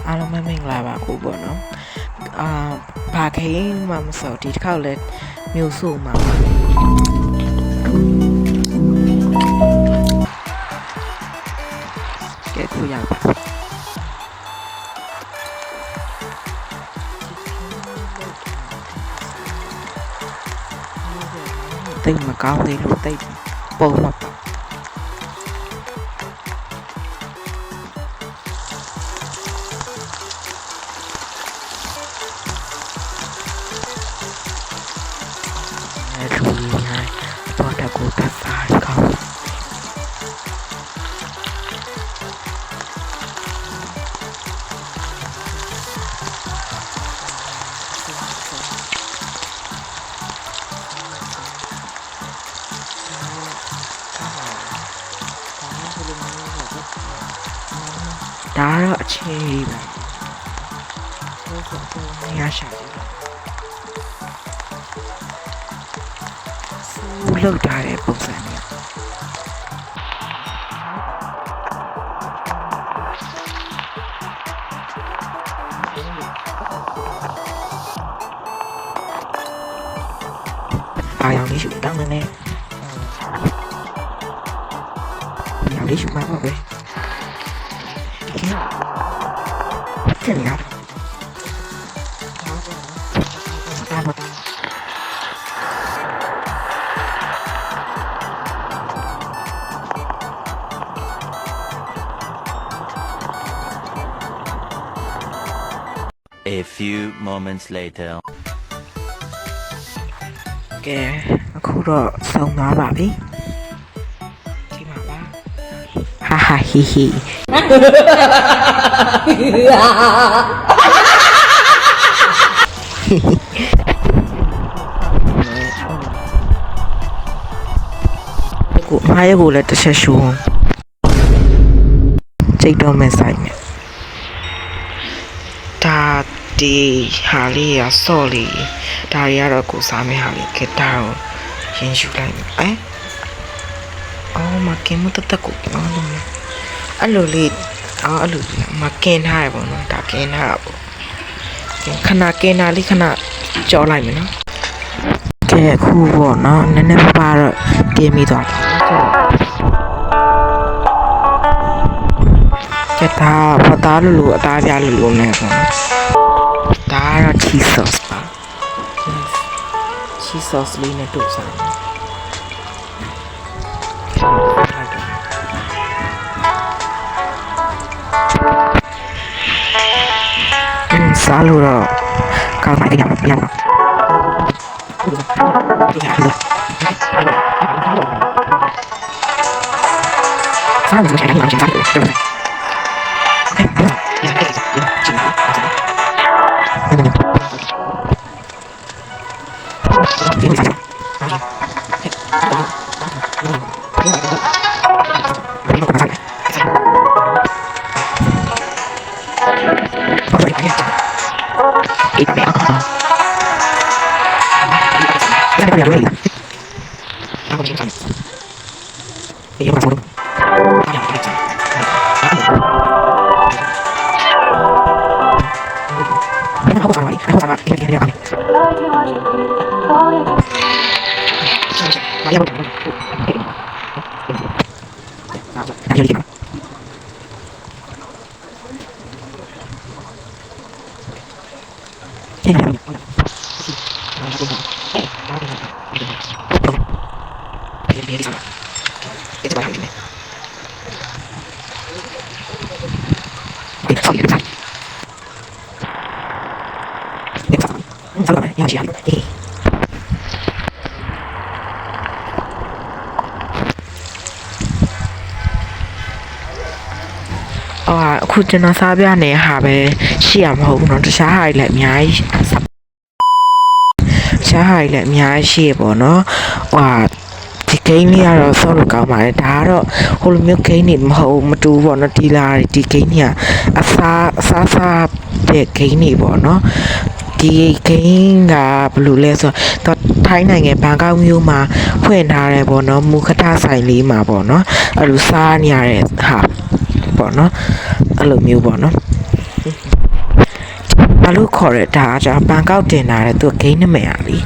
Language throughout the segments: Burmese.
အားလုံးမင်္ဂလာပါခုပေါ့နော်ဘာခိန်းမှမစောဒီတစ်ခေါက်လဲမျိုးစုမှာပါကဲခုရပါတိတ်မကောင်းသေးလို့တိတ်ပုံမှာပါလူကြီးများတော့တကူသက်သာကောင်းဒါတော့အခြေပဲဘယ်လိုရရှာလဲလောက်ထားတဲ့ပုံစံမျိုးအားရောင်လေးရှူတောင်းနေရောင်လေးရှူမှာပါပဲကျန်ရA few moments later. ကဲအခုတော့ဆုံးသွားပါပြီဒီမှာပါဟာဟာဟီဟီကိုမားရကိုလည်းတစ်ချက်ရှူကြိတ်တော့မဲ့ဆိုင်နဲ့ဒါဒီဟာလေးရဆော့လေးဒါတွေကတော့ကိုစားမဲ့ဟာလေးကတာကိုရင်ယူလိုက်မယ်အော်မကင်မတတကိုအော်လို့အဲ့လိုလေးအဲ့လိုမကင်ထားရပါတော့ဒါကင်ထားတာပေါ့ခဏကင်တာလေးခဏကြော်လိုက်မယ်နော်ကဲအခုပေါ့နော်နည်းနည်းပါတော့ကင်ပြီးသွားတယ်ကဲဒါဖတ်သားလို့အသားပြလို့နဲ့ပေါ့နော်ဒါကတော့ cheese sauce ပါ cheese sauce လေးနဲ့တို့စားစားလို့တော့ကောင်းပါတယ်ဗျာစားလို့လည်းအောင်ချင်တယ်အခုကျွန်တော်စားပြနေဟာပဲရှိရမဟုတ်ဘူးเนาะတခြားဟာတွေလည်းအများကြီးရှားဟာတွေလည်းအများကြီးရှိရပေါ့เนาะဒီဂိမ်းလေးကတော့ဆော့လို့ကောင်းပါတယ်ဒါကတော့ဟိုလိုမျိုးဂိမ်းတွေမဟုတ်မတူပေါ့เนาะဒီလာဒီဂိမ်းကြီးကအစားတဲ့ဂိမ်းတွေပေါ့เนาะဒီဂိမ်းကဘယ်လိုလဲဆိုတော့ထိုင်းနိုင်ငံဘန်ကောက်မြို့မှာဖွင့်ထားတယ်ပေါ့เนาะမူခထဆိုင်လေးမှာပေါ့เนาะအဲ့လိုစားနေရတဲ့ဟာပေါ့เนาะအဲ့လိုမျိုးပေါ့เนาะ ဘာလို့ခေါ်ရဒါကဘန်ကောက်တင်လာတဲ့သူဂိမ်းနမယ်อ่ะလी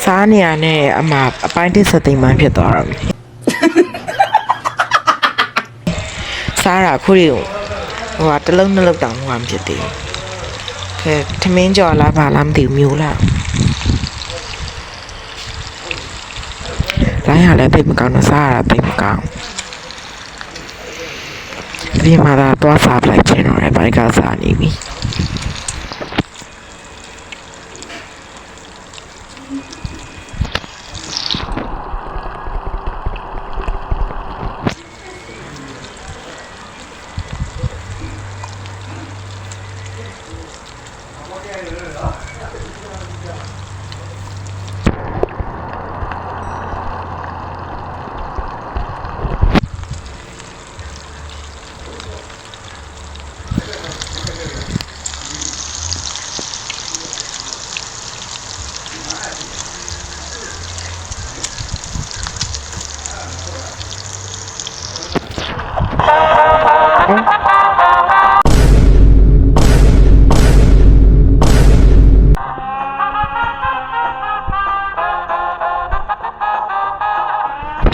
စားနေရနဲ့အမအပိုင်းတစ်စသိမ်မှဖြစ်သွားတော့ပြီစားတာခုတွေဟိုကတစ်လုံးနှစ်လုံးတောင်ဟိုမှဖြစ်သေးတယ်ခဲထမင်းကြော်လားဘာလားမသိဘူးမျိုးလားလိုင်းရလည်းသိမကောင်းတော့စားရတာသိမကောင်းဒီမှာတော့စားပလိုက်ခြင်းတော့ဘိုက်ကစားနေပြီ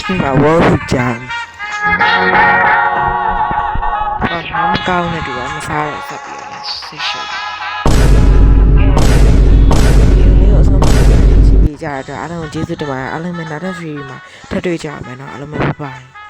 ဒီမှာဝေါ်ဟူကြံဘာမှမကောင်းတဲ့သူကမစားရဆက်ပြီးတော့ဆိတ်ရှုပ်ဒီလေးကိုဆုံးဖြတ်ကြည့်ကြတော့အားလုံးကျေးဇူးတင်ပါတယ်အားလုံးပဲနောက်တဲ့ဗီဒီယိုမှာထပ်တွေ့ကြပါမယ်နော်အားလုံးပဲဘိုင်